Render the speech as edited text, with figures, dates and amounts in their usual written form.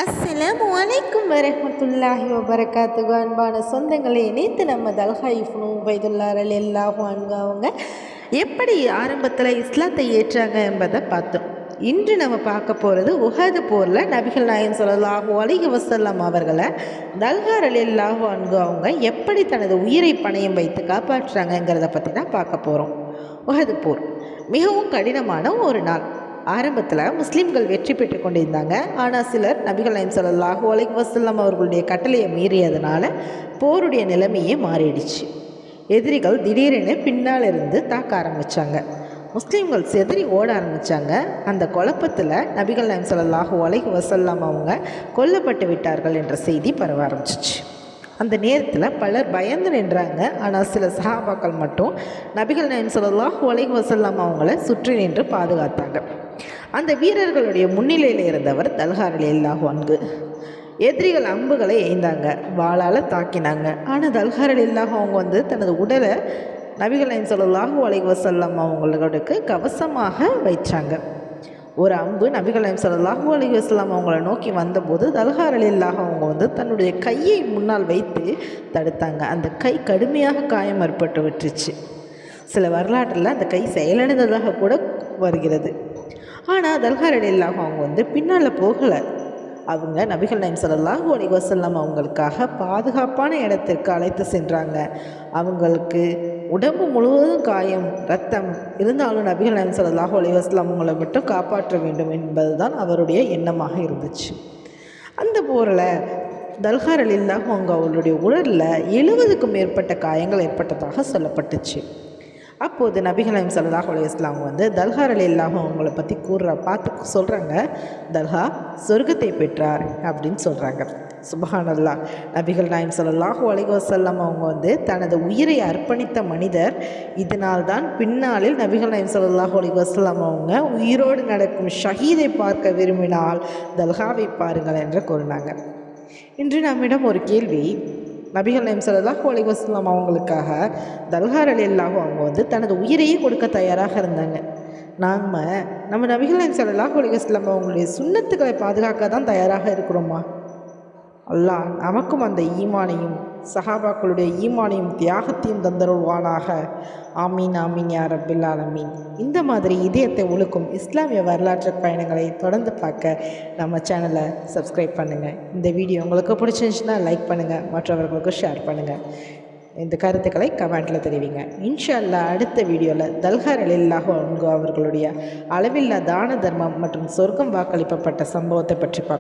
அஸ்ஸலாமு அலைக்கும் வரஹ்மத்துல்லாஹி வபரகாத்துஹு. அன்பான சொந்தங்களை இணைத்து நம்ம தல்ஹா இப்னு உபைதுல்லா ரலியல்லாஹு அன்ஹு அவங்க எப்படி ஆரம்பத்தில் இஸ்லாத்தை ஏற்றாங்க என்பதை பார்த்தோம். இன்று நம்ம பார்க்க போகிறது உஹது போரில் நபிகள் நாயகம் ஸல்லல்லாஹு அலைஹி வஸல்லம் அவர்களை தல்ஹா ரலியல்லாஹு அன்ஹு அவங்க எப்படி தனது உயிரை பணயம் வைத்து காப்பாற்றுறாங்கங்கிறத பற்றி தான் பார்க்க போகிறோம். உஹது போர் மிகவும் கடினமான ஒரு நாள். ஆரம்பத்தில் முஸ்லீம்கள் வெற்றி பெற்று கொண்டிருந்தாங்க. ஆனால் சிலர் நபிகள் நாயகம் ஸல்லல்லாஹு அலைஹி வஸல்லம் அவர்களுடைய கட்டளையை மீறியதுனால போருடைய நிலைமையே மாறிடுச்சு. எதிரிகள் திடீரென பின்னால் இருந்து தாக்க ஆரம்பித்தாங்க. முஸ்லீம்கள் செதறி ஓட ஆரம்பித்தாங்க. அந்த குழப்பத்தில் நபிகள் நாயகம் ஸல்லல்லாஹு அலைஹி வஸல்லம் அவங்க கொல்லப்பட்டு விட்டார்கள் என்ற செய்தி பரவ ஆரம்பிச்சிச்சு. அந்த நேரத்தில் பலர் பயந்து நின்றாங்க. ஆனால் சில சஹாபாக்கள் மட்டும் நபிகள் நாயகம் ஸல்லல்லாஹு அலைஹி வஸல்லம் அவங்கள சுற்றி நின்று பாதுகாத்தாங்க. அந்த வீரர்களுடைய முன்னிலையில் இருந்தவர் தல்ஹா ரலியல்லாஹு அன்ஹு. எதிரிகள் அம்புகளை எய்ந்தாங்க, வாளால் தாக்கினாங்க. ஆனால் தல்ஹா ரலியல்லாஹு அவங்க தனது உடலை நபிகள் நாயகம் ஸல்லல்லாஹு அலைஹி வஸல்லம் அவங்களுக்கு கவசமாக வைச்சாங்க. ஒரு அம்பு நபிகள் நாயகம் ஸல்லல்லாஹு அலைஹி வஸல்லம் அவங்கள நோக்கி வந்தபோது தல்ஹா ரலியல்லாஹு அவங்க தன்னுடைய கையை முன்னால் வைத்து தடுத்தாங்க. அந்த கை கடுமையாக காயம் ஏற்பட்டு விட்டுருச்சு. சில வரலாற்றில் அந்த கை செயலிழந்ததாக கூட வருகிறது. ஆனால் தல்ஹா ரலியல்லாஹு அவங்க பின்னால் போகலை. அவங்க நபிகள் நாயகம் ஸல்லல்லாஹு அலைஹி வஸல்லம் அவங்களுக்காக பாதுகாப்பான இடத்திற்கு அழைத்து சென்றாங்க. அவங்களுக்கு உடம்பு முழுவதும் காயம், ரத்தம் இருந்தாலும் நபிகள் நாயகம் ஸல்லல்லாஹு அலைஹி வஸல்லம் அவங்களை மட்டும் காப்பாற்ற வேண்டும் என்பது தான் அவருடைய எண்ணமாக இருந்துச்சு. அந்த போரில் தல்ஹா ரலியல்லாஹு அவங்க அவருடைய உடலில் 70க்கும் மேற்பட்ட காயங்கள் ஏற்பட்டதாக சொல்லப்பட்டுச்சு. அப்போது நபிகள் நாயகம் ஸல்லல்லாஹு அலைஹி வஸல்லம் தல்ஹா ரலியல்லாஹு அவங்களை பற்றி பார்த்து சொல்கிறாங்க, தல்ஹா சொர்க்கத்தை பெற்றார் அப்படின்னு சொல்கிறாங்க. சுப்ஹானல்லாஹ். நபிகள் நாயகம் ஸல்லல்லாஹு அலைஹி வஸல்லம் அவங்க தனது உயிரை அர்ப்பணித்த மனிதர். இதனால் தான் பின்னாளில் நபிகள் நாயகம் ஸல்லல்லாஹு அலைஹி வஸல்லம் அவங்க உயிரோடு நடக்கும் ஷஹீதை பார்க்க விரும்பினால் தல்ஹாவை பாருங்கள் என்று கூறினாங்க. இன்று நம்மிடம் ஒரு கேள்வி. நபிகள் நாயகம் ஸல்லல்லாஹு அலைஹி வஸல்லம் அவங்களுக்காக தல்ஹா ரலியல்லாஹு அவங்க தனது உயிரையே கொடுக்க தயாராக இருந்தாங்க. நம்ம நபிகள் நாயகம் ஸல்லல்லாஹு அலைஹி வஸல்லம் அவங்களுடைய சுன்னத்துக்களை பாதுகாக்க தான் தயாராக இருக்கிறோமா? அல்லாஹ் நமக்கும் அந்த ஈமானையும் சஹாபாக்களுடைய ஈமானையும் தியாகத்தையும் தந்தருள்வானாக. ஆமீன் ஆமீன் யா ரப்பில் ஆலமீன். இந்த மாதிரி இதயத்தை உழுக்கும் இஸ்லாமிய வரலாற்று பயணங்களை தொடர்ந்து பார்க்க நம்ம சேனலை சப்ஸ்கிரைப் பண்ணுங்கள். இந்த வீடியோ உங்களுக்கு பிடிச்சிருந்துச்சுன்னா லைக் பண்ணுங்கள், மற்றவர்களுக்கு ஷேர் பண்ணுங்கள். இந்த கருத்துக்களை கமெண்ட்டில் தெரிவிங்க. இன்ஷா அல்லாஹ் அடுத்த வீடியோவில் தல்ஹா ரலியல்லாஹு அன்ஹு அவர்களுடைய அளவில்லா தான தர்மம் மற்றும் சொர்க்கம் வாக்களிக்கப்பட்ட சம்பவத்தை பற்றி பார்க்க